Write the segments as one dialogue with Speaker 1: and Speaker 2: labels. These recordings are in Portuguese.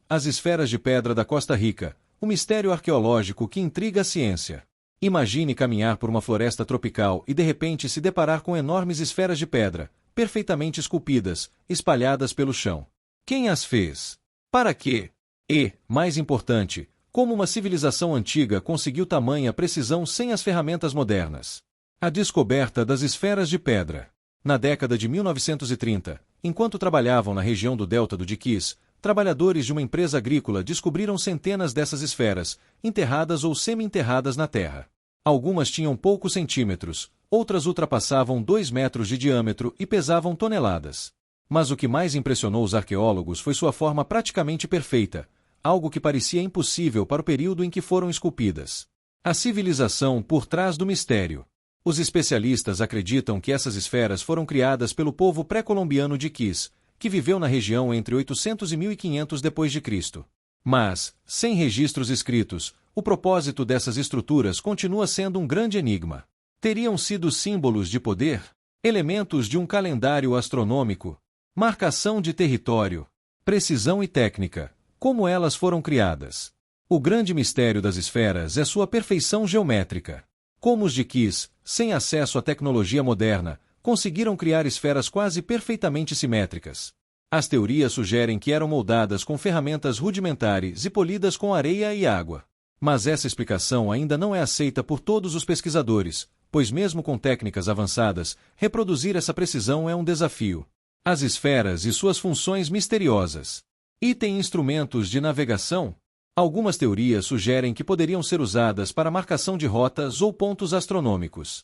Speaker 1: As esferas de pedra da Costa Rica, o mistério arqueológico que intriga a ciência. Imagine caminhar por uma floresta tropical e de repente se deparar com enormes esferas de pedra, perfeitamente esculpidas, espalhadas pelo chão. Quem as fez? Para quê? E, mais importante, como uma civilização antiga conseguiu tamanha precisão sem as ferramentas modernas? A descoberta das esferas de pedra. Na década de 1930, enquanto trabalhavam na região do delta do Diquís, trabalhadores de uma empresa agrícola descobriram centenas dessas esferas, enterradas ou semi-enterradas na terra. Algumas tinham poucos centímetros, outras ultrapassavam 2 metros de diâmetro e pesavam toneladas. Mas o que mais impressionou os arqueólogos foi sua forma praticamente perfeita, algo que parecia impossível para o período em que foram esculpidas. A civilização por trás do mistério. Os especialistas acreditam que essas esferas foram criadas pelo povo pré-colombiano Diquís, que viveu na região entre 800 e 1500 d.C. Mas, sem registros escritos, o propósito dessas estruturas continua sendo um grande enigma. Teriam sido símbolos de poder? Elementos de um calendário astronômico? Marcação de território? Precisão e técnica? Como elas foram criadas? O grande mistério das esferas é sua perfeição geométrica. Como os Diquís, sem acesso à tecnologia moderna, conseguiram criar esferas quase perfeitamente simétricas. As teorias sugerem que eram moldadas com ferramentas rudimentares e polidas com areia e água. Mas essa explicação ainda não é aceita por todos os pesquisadores, pois mesmo com técnicas avançadas, reproduzir essa precisão é um desafio. As esferas e suas funções misteriosas. Instrumentos de navegação? Algumas teorias sugerem que poderiam ser usadas para marcação de rotas ou pontos astronômicos.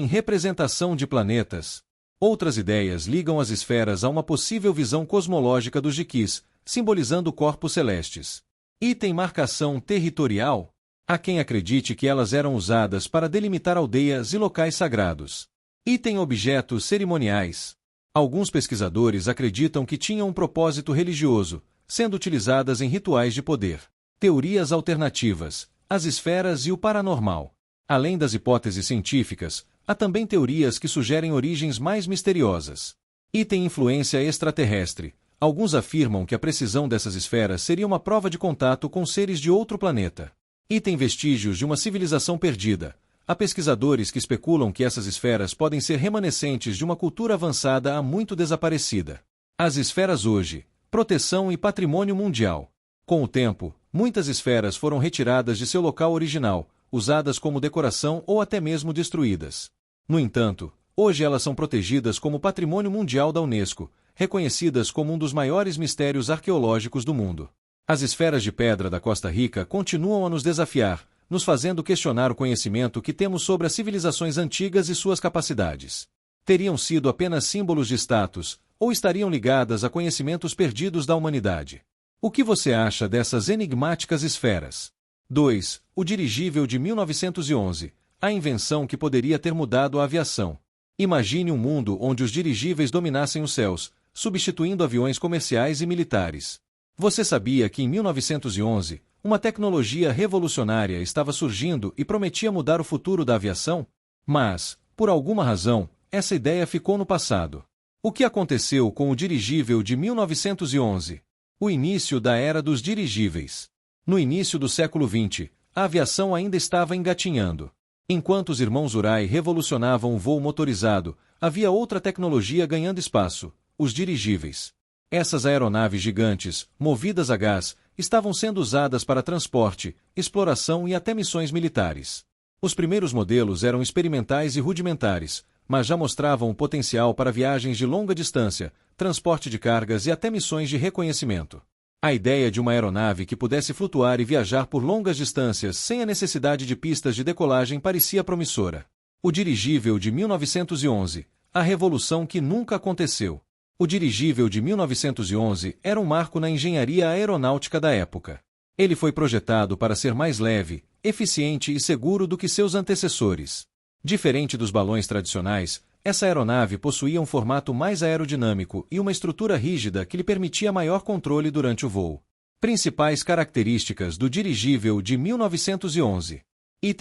Speaker 1: Representação de planetas. Outras ideias ligam as esferas a uma possível visão cosmológica dos Diquís, simbolizando corpos celestes. Marcação territorial? Há quem acredite que elas eram usadas para delimitar aldeias e locais sagrados. Objetos cerimoniais. Alguns pesquisadores acreditam que tinham um propósito religioso, sendo utilizadas em rituais de poder. Teorias alternativas, as esferas e o paranormal. Além das hipóteses científicas, há também teorias que sugerem origens mais misteriosas. Influência extraterrestre. Alguns afirmam que a precisão dessas esferas seria uma prova de contato com seres de outro planeta. Vestígios de uma civilização perdida. Há pesquisadores que especulam que essas esferas podem ser remanescentes de uma cultura avançada há muito desaparecida. As esferas hoje. Proteção e patrimônio mundial. Com o tempo, muitas esferas foram retiradas de seu local original, usadas como decoração ou até mesmo destruídas. No entanto, hoje elas são protegidas como patrimônio mundial da Unesco, reconhecidas como um dos maiores mistérios arqueológicos do mundo. As esferas de pedra da Costa Rica continuam a nos desafiar, nos fazendo questionar o conhecimento que temos sobre as civilizações antigas e suas capacidades. Teriam sido apenas símbolos de status, ou estariam ligadas a conhecimentos perdidos da humanidade? O que você acha dessas enigmáticas esferas? 2. O dirigível de 1911, a invenção que poderia ter mudado a aviação. Imagine um mundo onde os dirigíveis dominassem os céus, substituindo aviões comerciais e militares. Você sabia que em 1911, uma tecnologia revolucionária estava surgindo e prometia mudar o futuro da aviação? Mas, por alguma razão, essa ideia ficou no passado. O que aconteceu com o dirigível de 1911? O início da era dos dirigíveis. No início do século XX, a aviação ainda estava engatinhando. Enquanto os irmãos Wright revolucionavam o voo motorizado, havia outra tecnologia ganhando espaço: os dirigíveis. Essas aeronaves gigantes, movidas a gás, estavam sendo usadas para transporte, exploração e até missões militares. Os primeiros modelos eram experimentais e rudimentares, mas já mostravam o potencial para viagens de longa distância, transporte de cargas e até missões de reconhecimento. A ideia de uma aeronave que pudesse flutuar e viajar por longas distâncias sem a necessidade de pistas de decolagem parecia promissora. O dirigível de 1911, a revolução que nunca aconteceu. O dirigível de 1911 era um marco na engenharia aeronáutica da época. Ele foi projetado para ser mais leve, eficiente e seguro do que seus antecessores. Diferente dos balões tradicionais, essa aeronave possuía um formato mais aerodinâmico e uma estrutura rígida que lhe permitia maior controle durante o voo. Principais características do dirigível de 1911.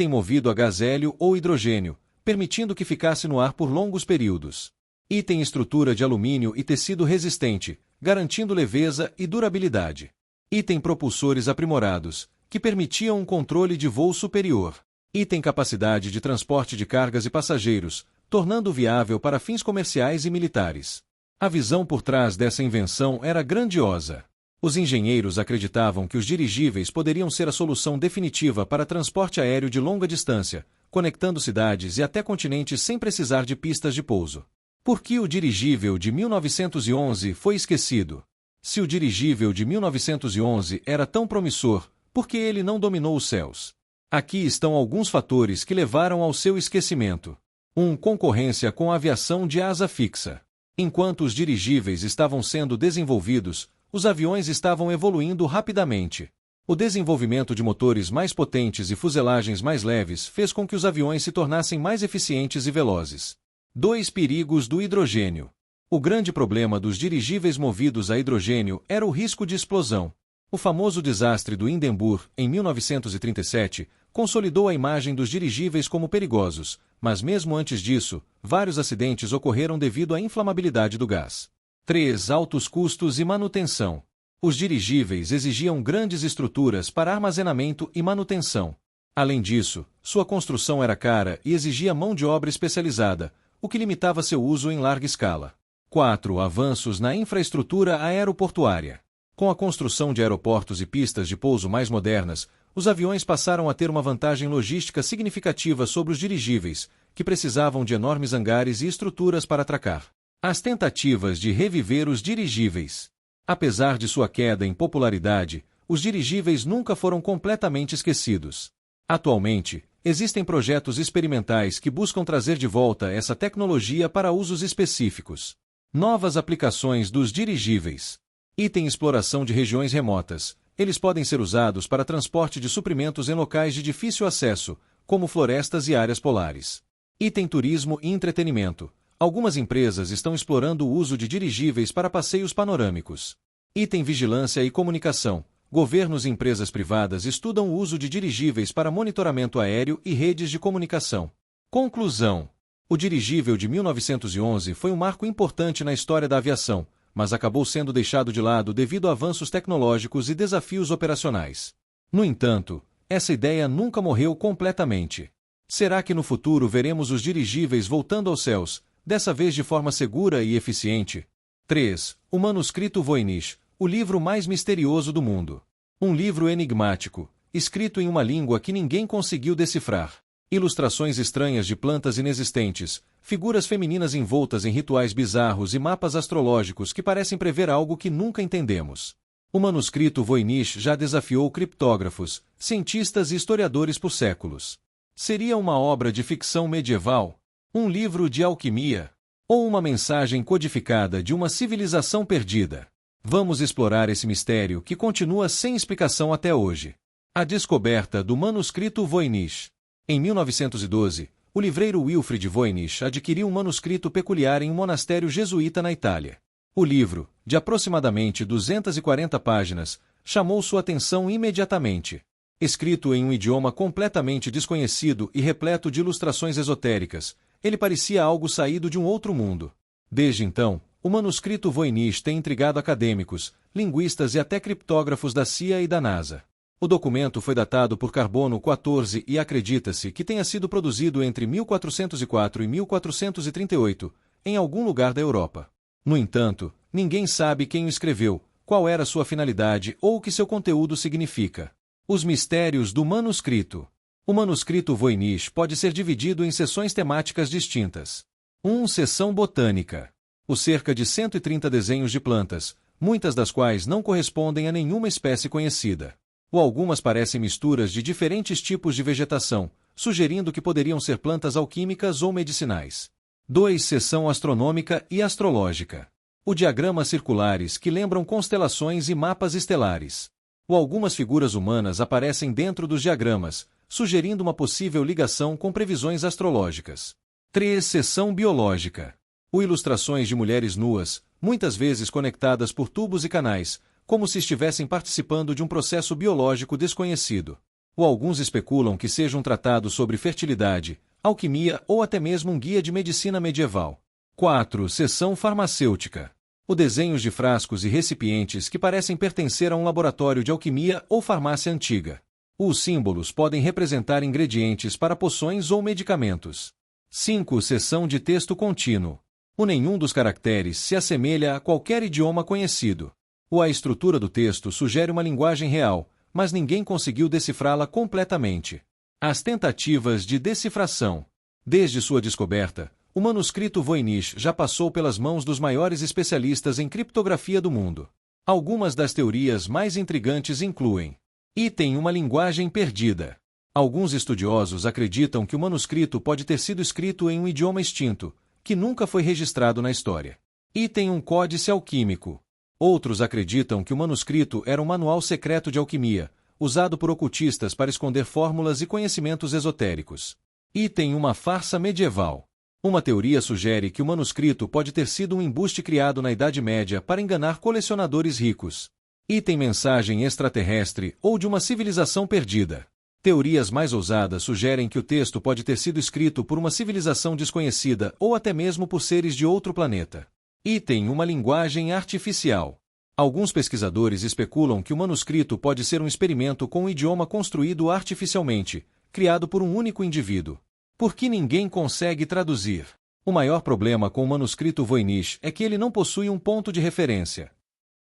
Speaker 1: Movido a gás hélio ou hidrogênio, permitindo que ficasse no ar por longos períodos. Estrutura de alumínio e tecido resistente, garantindo leveza e durabilidade. Item propulsores aprimorados, que permitiam um controle de voo superior. Item capacidade de transporte de cargas e passageiros, tornando viável para fins comerciais e militares. A visão por trás dessa invenção era grandiosa. Os engenheiros acreditavam que os dirigíveis poderiam ser a solução definitiva para transporte aéreo de longa distância, conectando cidades e até continentes sem precisar de pistas de pouso. Por que o dirigível de 1911 foi esquecido? Se o dirigível de 1911 era tão promissor, por que ele não dominou os céus? Aqui estão alguns fatores que levaram ao seu esquecimento. 1. Concorrência com a aviação de asa fixa. Enquanto os dirigíveis estavam sendo desenvolvidos, os aviões estavam evoluindo rapidamente. O desenvolvimento de motores mais potentes e fuselagens mais leves fez com que os aviões se tornassem mais eficientes e velozes. 2. Perigos do hidrogênio. O grande problema dos dirigíveis movidos a hidrogênio era o risco de explosão. O famoso desastre do Hindenburg, em 1937, consolidou a imagem dos dirigíveis como perigosos, mas mesmo antes disso, vários acidentes ocorreram devido à inflamabilidade do gás. 3. Altos custos e manutenção. Os dirigíveis exigiam grandes estruturas para armazenamento e manutenção. Além disso, sua construção era cara e exigia mão de obra especializada, o que limitava seu uso em larga escala. 4. Avanços na infraestrutura aeroportuária. Com a construção de aeroportos e pistas de pouso mais modernas, os aviões passaram a ter uma vantagem logística significativa sobre os dirigíveis, que precisavam de enormes hangares e estruturas para atracar. As tentativas de reviver os dirigíveis. Apesar de sua queda em popularidade, os dirigíveis nunca foram completamente esquecidos. Atualmente, existem projetos experimentais que buscam trazer de volta essa tecnologia para usos específicos. Novas aplicações dos dirigíveis. Item exploração de regiões remotas. Eles podem ser usados para transporte de suprimentos em locais de difícil acesso, como florestas e áreas polares. Item turismo e entretenimento. Algumas empresas estão explorando o uso de dirigíveis para passeios panorâmicos. Item vigilância e comunicação. Governos e empresas privadas estudam o uso de dirigíveis para monitoramento aéreo e redes de comunicação. Conclusão. O dirigível de 1911 foi um marco importante na história da aviação, mas acabou sendo deixado de lado devido a avanços tecnológicos e desafios operacionais. No entanto, essa ideia nunca morreu completamente. Será que no futuro veremos os dirigíveis voltando aos céus, dessa vez de forma segura e eficiente? 3. O manuscrito Voynich, o livro mais misterioso do mundo. Um livro enigmático, escrito em uma língua que ninguém conseguiu decifrar. Ilustrações estranhas de plantas inexistentes, figuras femininas envoltas em rituais bizarros e mapas astrológicos que parecem prever algo que nunca entendemos. O manuscrito Voynich já desafiou criptógrafos, cientistas e historiadores por séculos. Seria uma obra de ficção medieval? Um livro de alquimia? Ou uma mensagem codificada de uma civilização perdida? Vamos explorar esse mistério que continua sem explicação até hoje. A descoberta do manuscrito Voynich. Em 1912, o livreiro Wilfrid Voynich adquiriu um manuscrito peculiar em um monastério jesuíta na Itália. O livro, de aproximadamente 240 páginas, chamou sua atenção imediatamente. Escrito em um idioma completamente desconhecido e repleto de ilustrações esotéricas, ele parecia algo saído de um outro mundo. Desde então, o manuscrito Voynich tem intrigado acadêmicos, linguistas e até criptógrafos da CIA e da NASA. O documento foi datado por carbono 14 e acredita-se que tenha sido produzido entre 1404 e 1438, em algum lugar da Europa. No entanto, ninguém sabe quem o escreveu, qual era sua finalidade ou o que seu conteúdo significa. Os mistérios do manuscrito. O manuscrito Voynich pode ser dividido em seções temáticas distintas. 1. Seção botânica. Os cerca de 130 desenhos de plantas, muitas das quais não correspondem a nenhuma espécie conhecida. Ou algumas parecem misturas de diferentes tipos de vegetação, sugerindo que poderiam ser plantas alquímicas ou medicinais. 2. Seção astronômica e astrológica. O diagramas circulares que lembram constelações e mapas estelares. Ou algumas figuras humanas aparecem dentro dos diagramas, sugerindo uma possível ligação com previsões astrológicas. 3. Seção biológica. Ou ilustrações de mulheres nuas, muitas vezes conectadas por tubos e canais, como se estivessem participando de um processo biológico desconhecido. Ou alguns especulam que seja um tratado sobre fertilidade, alquimia ou até mesmo um guia de medicina medieval. 4. Seção farmacêutica. ou desenhos de frascos e recipientes que parecem pertencer a um laboratório de alquimia ou farmácia antiga. Os símbolos podem representar ingredientes para poções ou medicamentos. 5. Seção de texto contínuo. Nenhum dos caracteres se assemelha a qualquer idioma conhecido. A estrutura do texto sugere uma linguagem real, mas ninguém conseguiu decifrá-la completamente. As tentativas de decifração. Desde sua descoberta, o manuscrito Voynich já passou pelas mãos dos maiores especialistas em criptografia do mundo. Algumas das teorias mais intrigantes incluem: item uma linguagem perdida. Alguns estudiosos acreditam que o manuscrito pode ter sido escrito em um idioma extinto, que nunca foi registrado na história. Item um códice alquímico. Outros acreditam que o manuscrito era um manual secreto de alquimia, usado por ocultistas para esconder fórmulas e conhecimentos esotéricos. Item uma farsa medieval. Uma teoria sugere que o manuscrito pode ter sido um embuste criado na Idade Média para enganar colecionadores ricos. Item mensagem extraterrestre ou de uma civilização perdida. Teorias mais ousadas sugerem que o texto pode ter sido escrito por uma civilização desconhecida ou até mesmo por seres de outro planeta. Item uma linguagem artificial. Alguns pesquisadores especulam que o manuscrito pode ser um experimento com um idioma construído artificialmente, criado por um único indivíduo. Por que ninguém consegue traduzir? O maior problema com o manuscrito Voynich é que ele não possui um ponto de referência.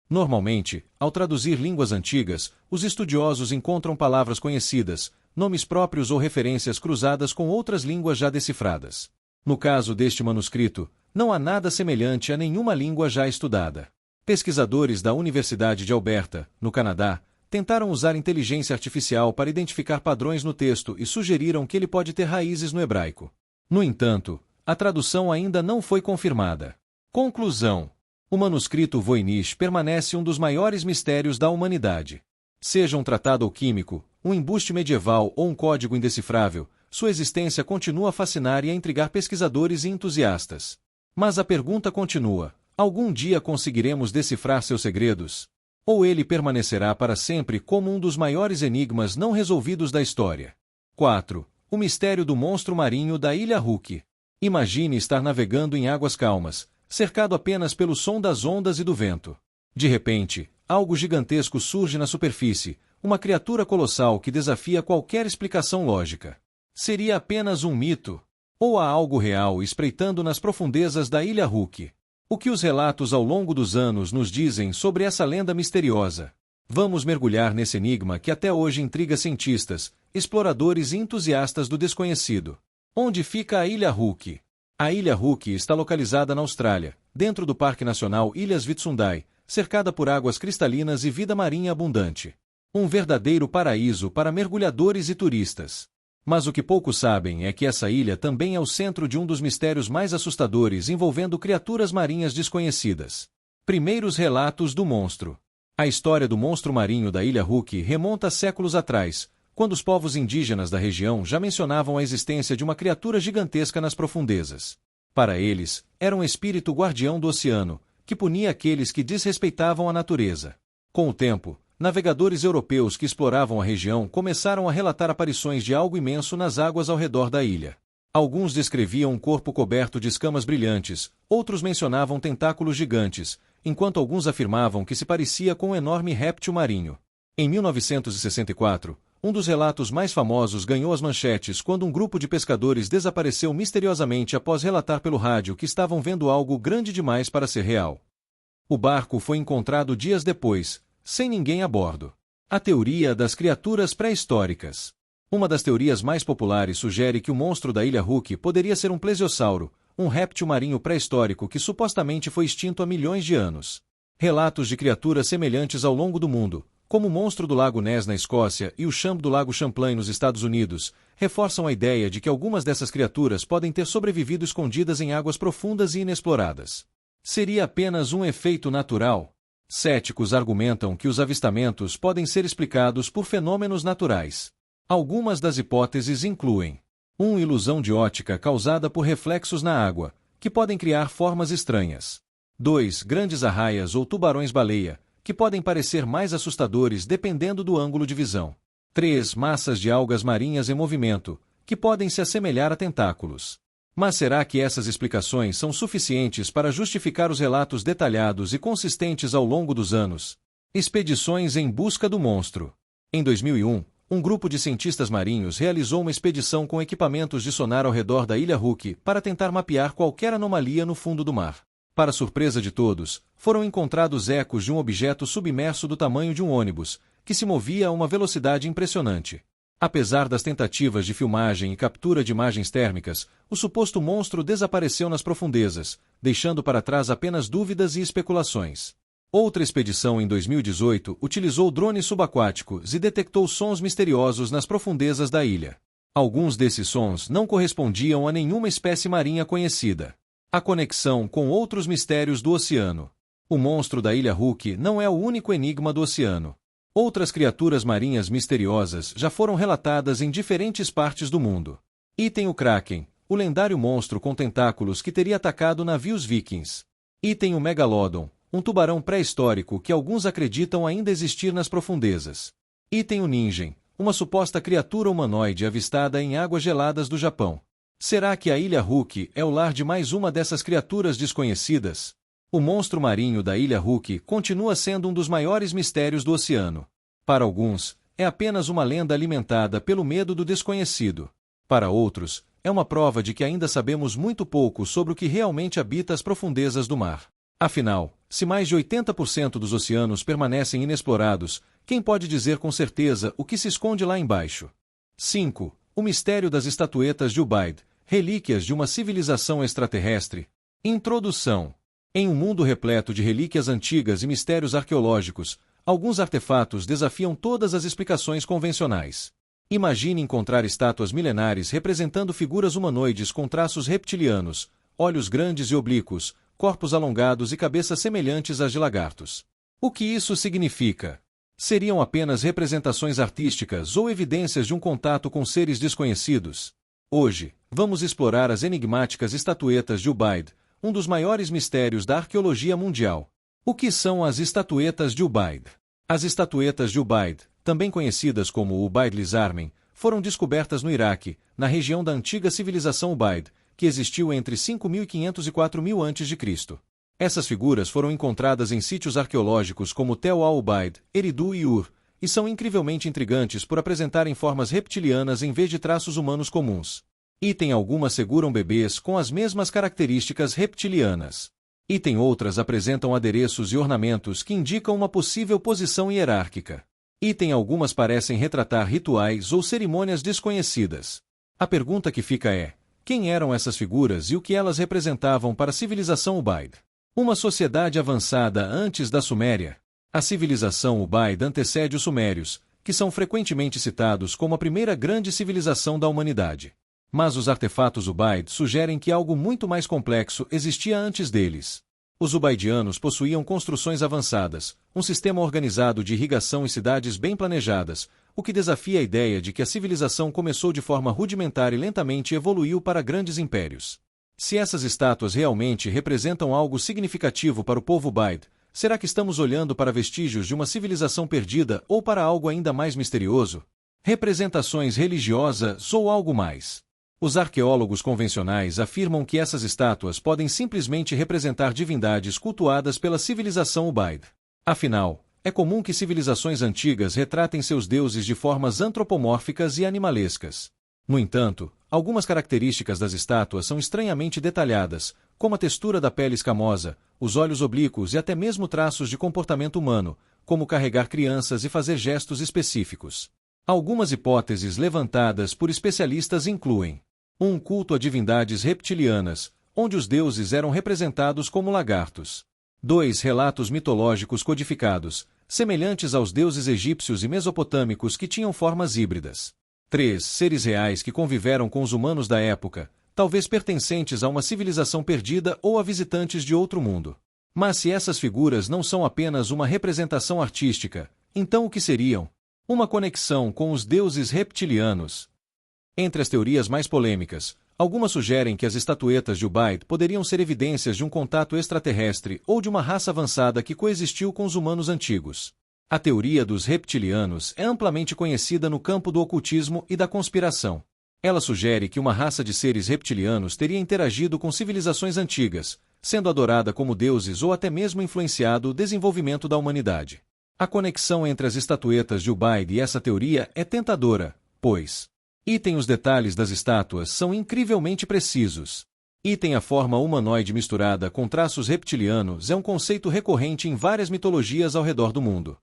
Speaker 1: Normalmente, ao traduzir línguas antigas, os estudiosos encontram palavras conhecidas, nomes próprios ou referências cruzadas com outras línguas já decifradas. No caso deste manuscrito, não há nada semelhante a nenhuma língua já estudada. Pesquisadores da Universidade de Alberta, no Canadá, tentaram usar inteligência artificial para identificar padrões no texto e sugeriram que ele pode ter raízes no hebraico. No entanto, a tradução ainda não foi confirmada. Conclusão: o manuscrito Voynich permanece um dos maiores mistérios da humanidade. Seja um tratado alquímico, um embuste medieval ou um código indecifrável, sua existência continua a fascinar e a intrigar pesquisadores e entusiastas. Mas a pergunta continua: algum dia conseguiremos decifrar seus segredos? Ou ele permanecerá para sempre como um dos maiores enigmas não resolvidos da história? 4. O mistério do monstro marinho da Ilha Hook. Imagine estar navegando em águas calmas, cercado apenas pelo som das ondas e do vento. De repente, algo gigantesco surge na superfície, uma criatura colossal que desafia qualquer explicação lógica. Seria apenas um mito? Ou há algo real espreitando nas profundezas da Ilha Hook? O que os relatos ao longo dos anos nos dizem sobre essa lenda misteriosa? Vamos mergulhar nesse enigma que até hoje intriga cientistas, exploradores e entusiastas do desconhecido. Onde fica a Ilha Hook? A Ilha Hook está localizada na Austrália, dentro do Parque Nacional Ilhas Whitsunday, cercada por águas cristalinas e vida marinha abundante. Um verdadeiro paraíso para mergulhadores e turistas. Mas o que poucos sabem é que essa ilha também é o centro de um dos mistérios mais assustadores envolvendo criaturas marinhas desconhecidas. Primeiros relatos do monstro. A história do monstro marinho da Ilha Hook remonta a séculos atrás, quando os povos indígenas da região já mencionavam a existência de uma criatura gigantesca nas profundezas. Para eles, era um espírito guardião do oceano, que punia aqueles que desrespeitavam a natureza. Com o tempo, navegadores europeus que exploravam a região começaram a relatar aparições de algo imenso nas águas ao redor da ilha. Alguns descreviam um corpo coberto de escamas brilhantes, outros mencionavam tentáculos gigantes, enquanto alguns afirmavam que se parecia com um enorme réptil marinho. Em 1964, um dos relatos mais famosos ganhou as manchetes quando um grupo de pescadores desapareceu misteriosamente após relatar pelo rádio que estavam vendo algo grande demais para ser real. O barco foi encontrado dias depois, sem ninguém a bordo. A teoria das criaturas pré-históricas. Uma das teorias mais populares sugere que o monstro da Ilha Hook poderia ser um plesiosauro, um réptil marinho pré-histórico que supostamente foi extinto há milhões de anos. Relatos de criaturas semelhantes ao longo do mundo, como o monstro do Lago Ness na Escócia e o Champ do Lago Champlain nos Estados Unidos, reforçam a ideia de que algumas dessas criaturas podem ter sobrevivido escondidas em águas profundas e inexploradas. Seria apenas um efeito natural? Céticos argumentam que os avistamentos podem ser explicados por fenômenos naturais. Algumas das hipóteses incluem: 1. Ilusão de ótica causada por reflexos na água, que podem criar formas estranhas. 2. Grandes arraias ou tubarões-baleia, que podem parecer mais assustadores dependendo do ângulo de visão. 3. Massas de algas marinhas em movimento, que podem se assemelhar a tentáculos. Mas será que essas explicações são suficientes para justificar os relatos detalhados e consistentes ao longo dos anos? Expedições em busca do monstro. Em 2001, um grupo de cientistas marinhos realizou uma expedição com equipamentos de sonar ao redor da Ilha Hook para tentar mapear qualquer anomalia no fundo do mar. Para surpresa de todos, foram encontrados ecos de um objeto submerso do tamanho de um ônibus, que se movia a uma velocidade impressionante. Apesar das tentativas de filmagem e captura de imagens térmicas, o suposto monstro desapareceu nas profundezas, deixando para trás apenas dúvidas e especulações. Outra expedição em 2018 utilizou drones subaquáticos e detectou sons misteriosos nas profundezas da ilha. Alguns desses sons não correspondiam a nenhuma espécie marinha conhecida. A conexão com outros mistérios do oceano. O monstro da Ilha Hook não é o único enigma do oceano. Outras criaturas marinhas misteriosas já foram relatadas em diferentes partes do mundo. Item o Kraken, o lendário monstro com tentáculos que teria atacado navios vikings. Item o Megalodon, um tubarão pré-histórico que alguns acreditam ainda existir nas profundezas. Item o Ningen, uma suposta criatura humanoide avistada em águas geladas do Japão. Será que a Ilha Hook é o lar de mais uma dessas criaturas desconhecidas? O monstro marinho da Ilha Hook continua sendo um dos maiores mistérios do oceano. Para alguns, é apenas uma lenda alimentada pelo medo do desconhecido. Para outros, é uma prova de que ainda sabemos muito pouco sobre o que realmente habita as profundezas do mar. Afinal, se mais de 80% dos oceanos permanecem inexplorados, quem pode dizer com certeza o que se esconde lá embaixo? 5. O mistério das estatuetas de Ubaid, relíquias de uma civilização extraterrestre. Introdução. Em um mundo repleto de relíquias antigas e mistérios arqueológicos, alguns artefatos desafiam todas as explicações convencionais. Imagine encontrar estátuas milenares representando figuras humanoides com traços reptilianos, olhos grandes e oblíquos, corpos alongados e cabeças semelhantes às de lagartos. O que isso significa? Seriam apenas representações artísticas ou evidências de um contato com seres desconhecidos? Hoje, vamos explorar as enigmáticas estatuetas de Ubaid, um dos maiores mistérios da arqueologia mundial. O que são as estatuetas de Ubaid? As estatuetas de Ubaid, também conhecidas como Ubaid Lizarmen, foram descobertas no Iraque, na região da antiga civilização Ubaid, que existiu entre 5.500 e 4.000 a.C. Essas figuras foram encontradas em sítios arqueológicos como Tel al-Ubaid, Eridu e Ur, e são incrivelmente intrigantes por apresentarem formas reptilianas em vez de traços humanos comuns. Item algumas seguram bebês com as mesmas características reptilianas. Item outras apresentam adereços e ornamentos que indicam uma possível posição hierárquica. Item algumas parecem retratar rituais ou cerimônias desconhecidas. A pergunta que fica é: quem eram essas figuras e o que elas representavam para a civilização Ubaid? Uma sociedade avançada antes da Suméria. A civilização Ubaid antecede os Sumérios, que são frequentemente citados como a primeira grande civilização da humanidade. Mas os artefatos Ubaid sugerem que algo muito mais complexo existia antes deles. Os Ubaidianos possuíam construções avançadas, um sistema organizado de irrigação e cidades bem planejadas, o que desafia a ideia de que a civilização começou de forma rudimentar e lentamente evoluiu para grandes impérios. Se essas estátuas realmente representam algo significativo para o povo Ubaid, será que estamos olhando para vestígios de uma civilização perdida ou para algo ainda mais misterioso? Representações religiosas ou algo mais? Os arqueólogos convencionais afirmam que essas estátuas podem simplesmente representar divindades cultuadas pela civilização Ubaid. Afinal, é comum que civilizações antigas retratem seus deuses de formas antropomórficas e animalescas. No entanto, algumas características das estátuas são estranhamente detalhadas, como a textura da pele escamosa, os olhos oblíquos e até mesmo traços de comportamento humano, como carregar crianças e fazer gestos específicos. Algumas hipóteses levantadas por especialistas incluem um culto a divindades reptilianas, onde os deuses eram representados como lagartos. 2. Relatos mitológicos codificados, semelhantes aos deuses egípcios e mesopotâmicos que tinham formas híbridas. 3. Seres reais que conviveram com os humanos da época, talvez pertencentes a uma civilização perdida ou a visitantes de outro mundo. Mas se essas figuras não são apenas uma representação artística, então o que seriam? Uma conexão com os deuses reptilianos. Entre as teorias mais polêmicas, algumas sugerem que as estatuetas de Ubaid poderiam ser evidências de um contato extraterrestre ou de uma raça avançada que coexistiu com os humanos antigos. A teoria dos reptilianos é amplamente conhecida no campo do ocultismo e da conspiração. Ela sugere que uma raça de seres reptilianos teria interagido com civilizações antigas, sendo adorada como deuses ou até mesmo influenciado o desenvolvimento da humanidade. A conexão entre as estatuetas de Ubaid e essa teoria é tentadora, pois os detalhes das estátuas são incrivelmente precisos. A forma humanoide misturada com traços reptilianos é um conceito recorrente em várias mitologias ao redor do mundo.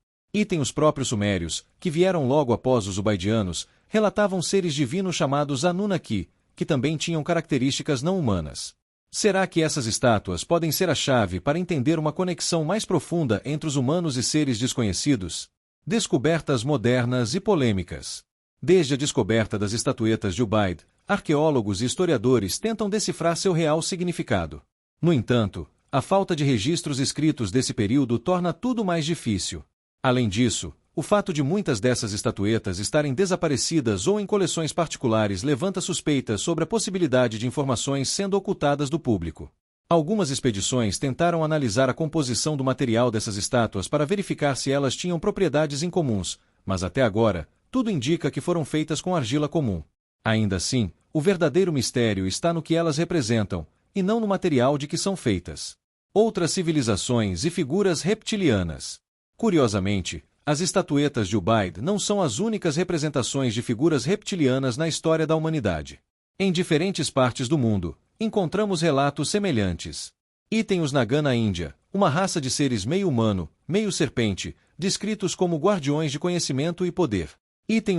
Speaker 1: Os próprios sumérios, que vieram logo após os ubaidianos, relatavam seres divinos chamados Anunnaki, que também tinham características não humanas. Será que essas estátuas podem ser a chave para entender uma conexão mais profunda entre os humanos e seres desconhecidos? Descobertas modernas e polêmicas. Desde a descoberta das estatuetas de Ubaid, arqueólogos e historiadores tentam decifrar seu real significado. No entanto, a falta de registros escritos desse período torna tudo mais difícil. Além disso, o fato de muitas dessas estatuetas estarem desaparecidas ou em coleções particulares levanta suspeitas sobre a possibilidade de informações sendo ocultadas do público. Algumas expedições tentaram analisar a composição do material dessas estátuas para verificar se elas tinham propriedades incomuns, mas até agora, tudo indica que foram feitas com argila comum. Ainda assim, o verdadeiro mistério está no que elas representam, e não no material de que são feitas. Outras civilizações e figuras reptilianas. Curiosamente, as estatuetas de Ubaid não são as únicas representações de figuras reptilianas na história da humanidade. Em diferentes partes do mundo, encontramos relatos semelhantes. Os Naga na Índia, uma raça de seres meio humano, meio serpente, descritos como guardiões de conhecimento e poder.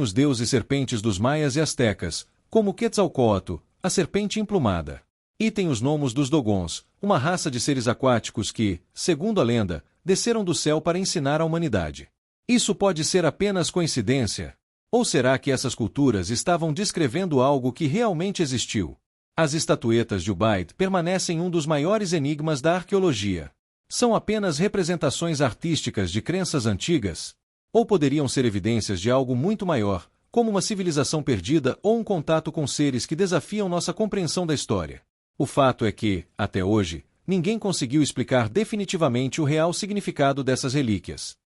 Speaker 1: Os deuses serpentes dos maias e astecas, como Quetzalcóatl, a serpente emplumada. Os gnomos dos Dogons, uma raça de seres aquáticos que, segundo a lenda, desceram do céu para ensinar a humanidade. Isso pode ser apenas coincidência? Ou será que essas culturas estavam descrevendo algo que realmente existiu? As estatuetas de Ubaid permanecem um dos maiores enigmas da arqueologia. São apenas representações artísticas de crenças antigas? Ou poderiam ser evidências de algo muito maior, como uma civilização perdida ou um contato com seres que desafiam nossa compreensão da história? O fato é que, até hoje, ninguém conseguiu explicar definitivamente o real significado dessas relíquias.